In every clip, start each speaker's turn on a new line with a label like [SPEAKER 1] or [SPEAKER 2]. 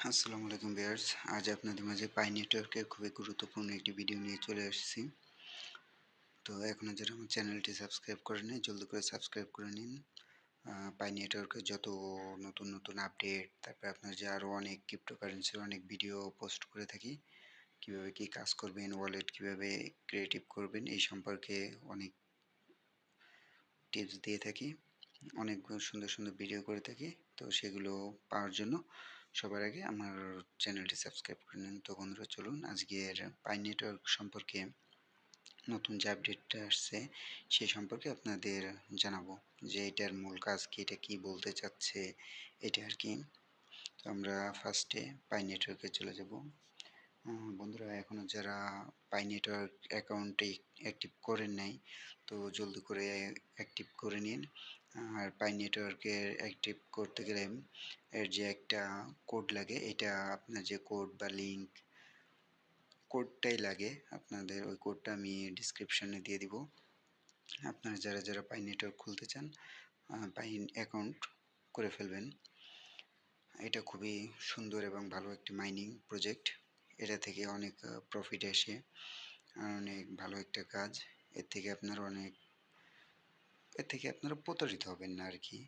[SPEAKER 1] আসসালামু আলাইকুম ভিউয়ার্স। আজ আপনাদের মাঝে পাই নেটওয়ার্কের খুবই গুরুত্বপূর্ণ একটি ভিডিও নিয়ে চলে আসছি। তো এখনো যারা আমার চ্যানেলটি সাবস্ক্রাইব করেন নাই জলদি করে সাবস্ক্রাইব করে নিন। পাই নেটওয়ার্কের যত নতুন আপডেট, তারপরে আপনার যে আরও অনেক ক্রিপ্টোকারেন্সির অনেক ভিডিও পোস্ট করে থাকি। কিভাবে কি কাজ করবেন, ওয়ালেট কিভাবে ক্রিয়েটিভ করবেন এই সম্পর্কে অনেক টিপস দিয়ে থাকি। অনেক সুন্দর ভিডিও করে থাকি। তো সেগুলো পাওয়ার জন্য সবার আগে আমার চ্যানেলটি সাবস্ক্রাইব করে নিন। তো বন্ধুরা চলুন আজকের পাই নেটওয়ার্ক সম্পর্কে নতুন যে আপডেটটা আসছে সেই সম্পর্কে আপনাদের জানাবো যে এটার মূল কাজ কি, এটা কি বলতে চাচ্ছে এটা আর কি। তো আমরা ফার্স্টে পাই নেটওয়ার্কে চলে যাব। বন্ধুরা এখনও যারা পাই নেটওয়ার্ক অ্যাকাউন্টে অ্যাক্টিভ করেন নাই তো জলদি করে অ্যাক্টিভ করে নিন। আর পাই নেটওয়ার্কের অ্যাক্টিভ করতে গেলে এর যে একটা কোড লাগে, এটা আপনার যে কোড বা লিঙ্ক কোডটাই লাগে আপনাদের, ওই কোডটা আমি ডিসক্রিপশনে দিয়ে দিব। আপনারা যারা পাই নেটওয়ার্ক খুলতে চান পাই অ্যাকাউন্ট করে ফেলবেন। এটা খুবই সুন্দর এবং ভালো একটি মাইনিং প্রজেক্ট। এটা থেকে অনেক প্রফিট আসে আর অনেক ভালো একটা কাজ। এর থেকে আপনারা প্রতারিত হবেন না আর কি।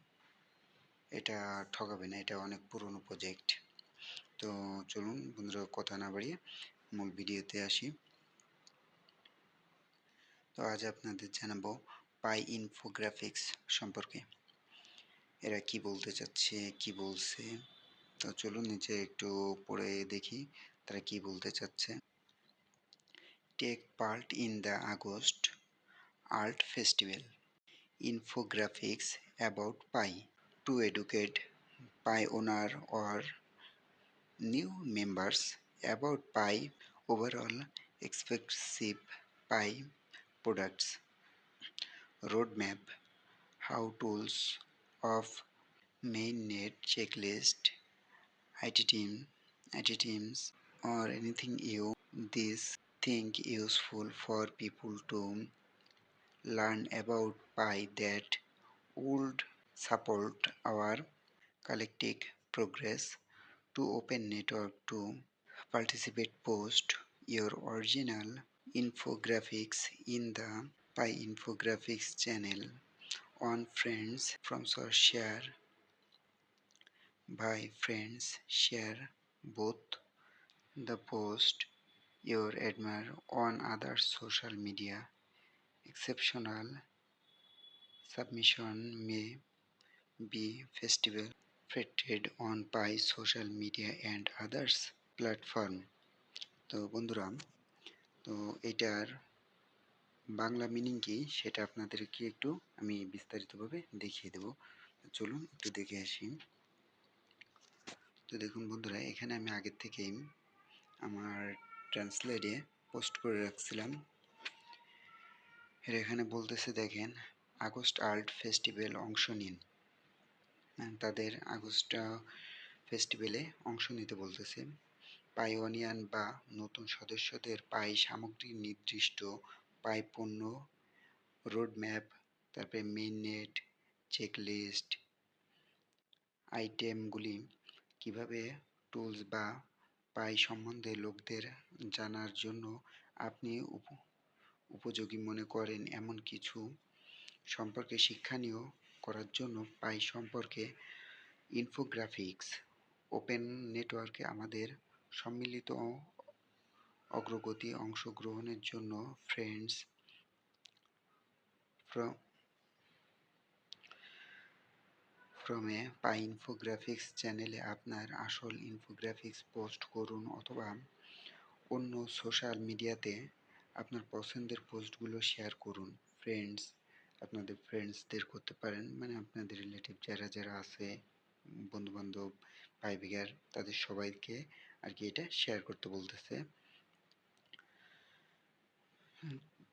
[SPEAKER 1] এটা ঠকাবে না, এটা অনেক পুরনো প্রজেক্ট। তো চলুন বন্ধুরা কথা না বাড়িয়ে মূল ভিডিওতে আসি। তো আজ আপনাদের জানাবো পাই ইনফোগ্রাফিক্স সম্পর্কে। এরা কি বলতে চাচ্ছে, কি বলছে। তো চলুন নিচে একটু পড়ে দেখি তারা কি বলতে চাচ্ছে। Take part in the August art festival, infographics about Pi to educate Pi owner or new members about Pi overall expensive Pi products, roadmap, how tools of mainnet checklist, IT teams, or anything you this think useful for people to learn about Pi that would support our collective progress. To open network to participate, post your original infographics in the Pi Infographics channel on friends from source, share by friends, share both the post your admire on other social media. Exceptional submission may be festival featured on Pi social media and others platform. তো বন্ধুরা, তো এটার Bangla meaning কি সেটা আপনাদেরকে একটু আমি বিস্তারিতভাবে দেখিয়ে দেব। চলুন একটু দেখে আসি। তো দেখুন বন্ধুরা, এখানে আমি আগের থেকেই আমার ট্রান্সলেটে পোস্ট করে রাখছিলাম। এর এখানে বলতেছে দেখেন, আগস্ট আর্ট ফেস্টিভ্যাল অংশ নিন। তাদের আগস্ট ফেস্টিভ্যালে অংশ নিতে বলতেছে। পাইওনিয়ান বা নতুন সদস্যদের পাই সামগ্রী নির্দিষ্ট পাই পণ্য রোডম্যাপ, তারপরে মেইননেট চেকলিস্ট, আইটেমগুলি কিভাবে টুলস বা পাই সম্বন্ধে লোকদের জানার জন্য আপনি উপযোগী মনে করেন এমন কিছু সম্পর্কে শিক্ষণীয় করার জন্য পাই সম্পর্কে ইনফোগ্রাফিক্স। ওপেন নেটওয়ার্কে আমাদের সম্মিলিত অগ্রগতি অংশগ্রহণের জন্য friends from a pi infographics চ্যানেলে আপনার আসল ইনফোগ্রাফিক্স পোস্ট করুন অথবা অন্য সোশ্যাল মিডিয়াতে আপনার পছন্দের পোস্টগুলো শেয়ার করুন। ফ্রেন্ডস, আপনাদের ফ্রেন্ডসদের করতে পারেন, মানে আপনাদের রিলেটিভ যারা আছে, বন্ধুবান্ধব, ভাই বিগার, তাদের সবাইকে আর কি এটা শেয়ার করতে বলতেছে।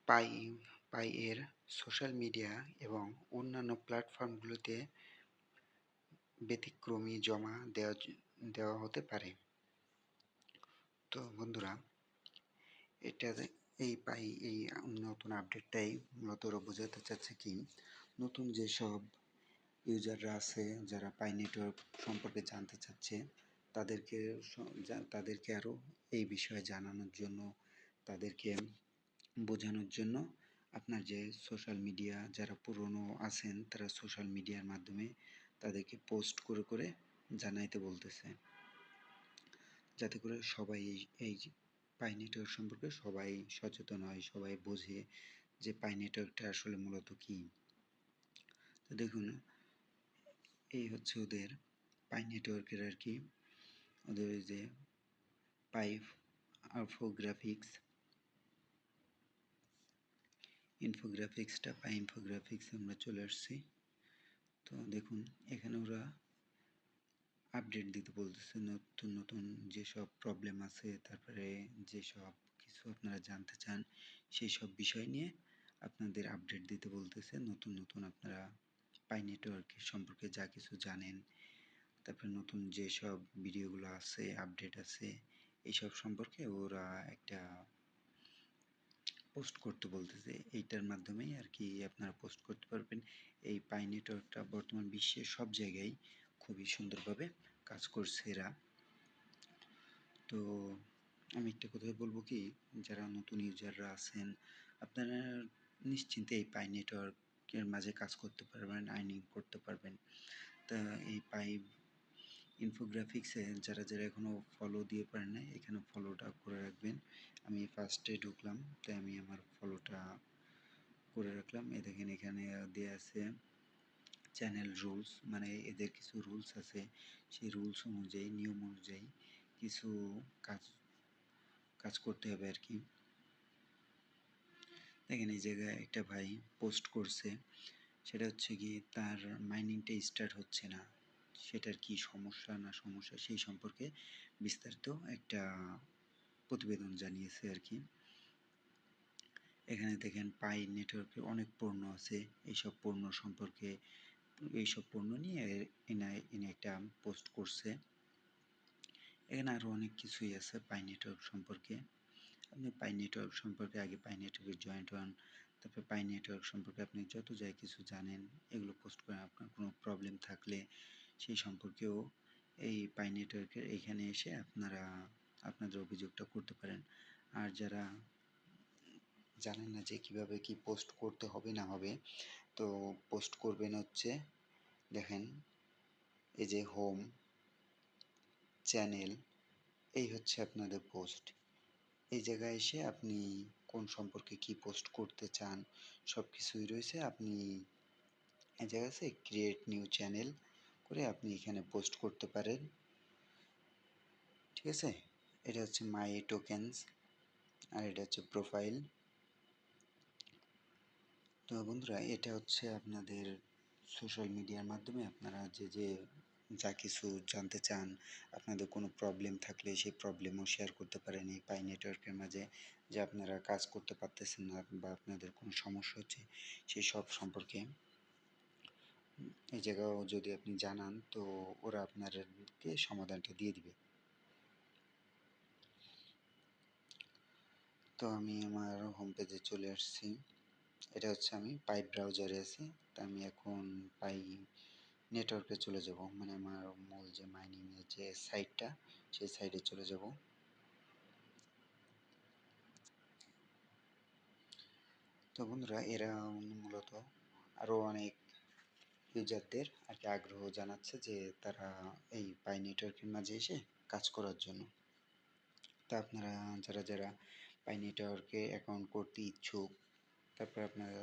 [SPEAKER 1] পাই পাই এর সোশ্যাল মিডিয়া এবং অন্যান্য প্ল্যাটফর্মগুলোতে ব্যতিক্রমী জমা দেওয়া হতে পারে। তো বন্ধুরা, এটা এই নতুন আপডেটটাই মূলত বোঝাতে চাচ্ছে কি, নতুন যেসব ইউজাররা আছে যারা পাই নেটওয়ার্ক সম্পর্কে জানতে চাচ্ছে তাদেরকে আরও এই বিষয়ে জানানোর জন্য, তাদেরকে বোঝানোর জন্য আপনার যে সোশ্যাল মিডিয়া যারা পুরনো আছেন তারা সোশ্যাল মিডিয়ার মাধ্যমে তাদেরকে পোস্ট করে করে জানাইতে বলতেছে, যাতে করে সবাই এই পাই নেটওয়ার্ক সম্পর্কে সবাই সচেতন হয়, সবাই বোঝে যে পাই নেটওয়ার্কটা আসলে মূলত কী। তো দেখুন, এই হচ্ছে ওদের পাই নেটওয়ার্কের আর কি, ওদের ওই যে পাই ইনফোগ্রাফিক্সটা, পাই ইনফোগ্রাফিক্স আমরা চলে আসছি। তো দেখুন এখানে ওরা আপডেট দিতে বলতেছে, নতুন নতুন যেসব প্রবলেম আছে, তারপরে যেসব কিছু আপনারা জানতে চান সেই সব বিষয় নিয়ে আপনাদের আপডেট দিতে বলতেছে। নতুন নতুন আপনারা পাই নেটওয়ার্কের সম্পর্কে যা কিছু জানেন, তারপরে নতুন যেসব ভিডিওগুলো আছে, আপডেট আছে, এইসব সম্পর্কে ওরা একটা পোস্ট করতে বলতেছে। এইটার মাধ্যমেই আর কি আপনারা পোস্ট করতে পারবেন। এই পাই নেটওয়ার্কটা বর্তমান বিশ্বের সব জায়গায় খুবই সুন্দরভাবে কাজ করছে এরা। তো আমি একটা কথাই বলবো কি, যারা নতুন ইউজাররা আছেন আপনারা নিশ্চিন্তে এই পাই নেটওয়ার্কের মাঝে কাজ করতে পারবেন, আর্নিং করতে পারবেন। তা এই পাই ইনফোগ্রাফিক্সে যারা যারা এখনও ফলো দিয়ে পারেন নাই, এখানে ফলোটা করে রাখবেন। আমি ফার্স্টে ঢুকলাম, তাই আমি আমার ফলোটা করে রাখলাম। এই দেখেন এখানে দেওয়া আছে চ্যানেল রুলস, মানে এদের কিছু রুলস আছে, সেই রুলস অনুযায়ী, নিয়ম অনুযায়ী কিছু কাজ কাজ করতে হবে আর কি। দেখেন এই জায়গায় একটা ভাই পোস্ট করছে, সেটা হচ্ছে কি তার মাইনিংটা স্টার্ট হচ্ছে না, সেটার কি সমস্যা না সমস্যা সেই সম্পর্কে বিস্তারিত একটা প্রতিবেদন জানিয়েছে আর কি। এখানে দেখেন পাই নেটওয়ার্কে অনেক পণ্য আছে, এইসব পণ্য সম্পর্কে, এইসব পণ্য নিয়ে এনে একটা পোস্ট করছে। এখানে আরও অনেক কিছুই আছে পাই নেটওয়ার্ক সম্পর্কে। আপনি পাই নেটওয়ার্ক সম্পর্কে আগে পাই নেটওয়ার্কে জয়েন্ট হন, তারপরে পাই নেটওয়ার্ক সম্পর্কে আপনি যত যাই কিছু জানেন এগুলো পোস্ট করেন। আপনার কোনো প্রবলেম থাকলে সেই সম্পর্কেও এই পাই নেটওয়ার্কের এইখানে এসে আপনারা আপনাদের অভিযোগটা করতে পারেন। আর যারা জানেন না যে কীভাবে কি পোস্ট করতে হবে না হবে, তো পোস্ট করবেন হচ্ছে, দেখেন এই যে হোম, চ্যানেল, এই হচ্ছে আপনাদের পোস্ট। এই জায়গায় এসে আপনি কোন সম্পর্কে কি পোস্ট করতে চান সব কিছুই রয়েছে। আপনি এই জায়গায় আছে ক্রিয়েট নিউ চ্যানেল করে আপনি এখানে পোস্ট করতে পারেন, ঠিক আছে। এটা হচ্ছে মাই টোকেন্স, আর এটা হচ্ছে প্রোফাইল। তো বন্ধুরা, এটা হচ্ছে আপনাদের সোশ্যাল মিডিয়ার মাধ্যমে আপনারা যে যা কিছু জানতে চান, আপনাদের কোনো প্রবলেম থাকলে সেই প্রবলেমও শেয়ার করতে পারেন এই পাই নেটওয়ার্কের মাঝে, যে আপনারা কাজ করতে পারতেছেন না বা আপনাদের কোনো সমস্যা হচ্ছে সেই সব সম্পর্কে এই জায়গাও যদি আপনি জানান, তো ওরা আপনাদেরকে সমাধানটা দিয়ে দিবে। তো আমি আমার হোম পেজে চলে আসছি। এটা হচ্ছে আমি পাই ব্রাউজারে আছি, তা আমি এখন পাই নেটওয়ার্কে চলে যাব, মানে আমার মূল যে মাইনিংয়ের যে সাইটটা সেই সাইটে চলে যাব। তো বন্ধুরা, এরা মূলত আরও অনেক ইউজারদের আর কি আগ্রহ জানাচ্ছে যে তারা এই পাই নেটওয়ার্কের মাঝে এসে কাজ করার জন্য। তা আপনারা যারা যারা পাই নেটওয়ার্কে অ্যাকাউন্ট করতে ইচ্ছুক, তারপর আপনারা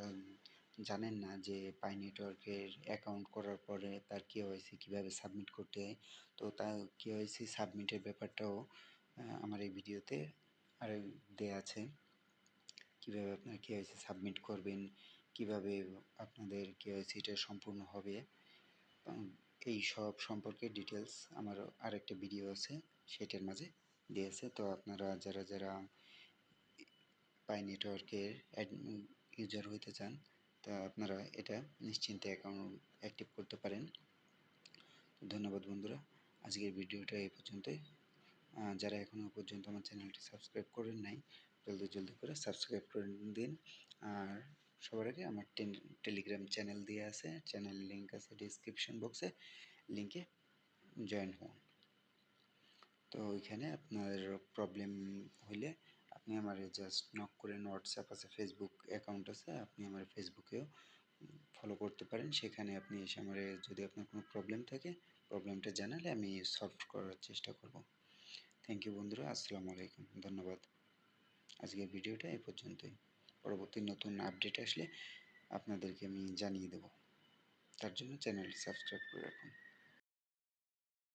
[SPEAKER 1] জানেন না যে পাই নেটওয়ার্কের অ্যাকাউন্ট করার পরে তার কেওয়াইসি কীভাবে সাবমিট করতে হয়, তো তার কেওয়াইসি সাবমিটের ব্যাপারটাও আমার এই ভিডিওতে আর দেয়া আছে, কীভাবে আপনারা কেওয়াইসি সাবমিট করবেন, কীভাবে আপনাদের কেওয়াইসিটা সম্পূর্ণ হবে, এই সব সম্পর্কে ডিটেলস আমার আরেকটা ভিডিও আছে সেটার মাঝে দিয়েছে। তো আপনারা যারা যারা পাই নেটওয়ার্কের ইউজার হইতে চান, তা আপনারা এটা নিশ্চিন্তে অ্যাকাউন্ট অ্যাক্টিভ করতে পারেন। ধন্যবাদ বন্ধুরা, আজকের ভিডিওটা এই পর্যন্তই। যারা এখনও পর্যন্ত আমার চ্যানেলটি সাবস্ক্রাইব করেন নাই, জলদি জলদি করে সাবস্ক্রাইব করে দিন। আর সবার আগে আমার টেলিগ্রাম চ্যানেল দেওয়া আছে, চ্যানেল লিঙ্ক আছে ডিসক্রিপশন বক্সে, লিঙ্কে জয়েন হন। তো ওইখানে আপনার প্রবলেম হইলে আপনি আমারে জাস্ট নক করেন। হোয়াটসঅ্যাপ আছে, ফেসবুক অ্যাকাউন্ট আছে, আপনি আমার ফেসবুকেও ফলো করতে পারেন। সেখানে আপনি এসে আমারে যদি আপনার কোনো প্রবলেম থাকে প্রবলেমটা জানালে আমি সলভ করার চেষ্টা করব। থ্যাংক ইউ বন্ধুরা, আসসালামু আলাইকুম, ধন্যবাদ। আজকের ভিডিওটা এই পর্যন্তই। পরবর্তী নতুন আপডেট আসলে আপনাদেরকে আমি জানিয়ে দেব। তার জন্য চ্যানেলটি সাবস্ক্রাইব করে রাখুন।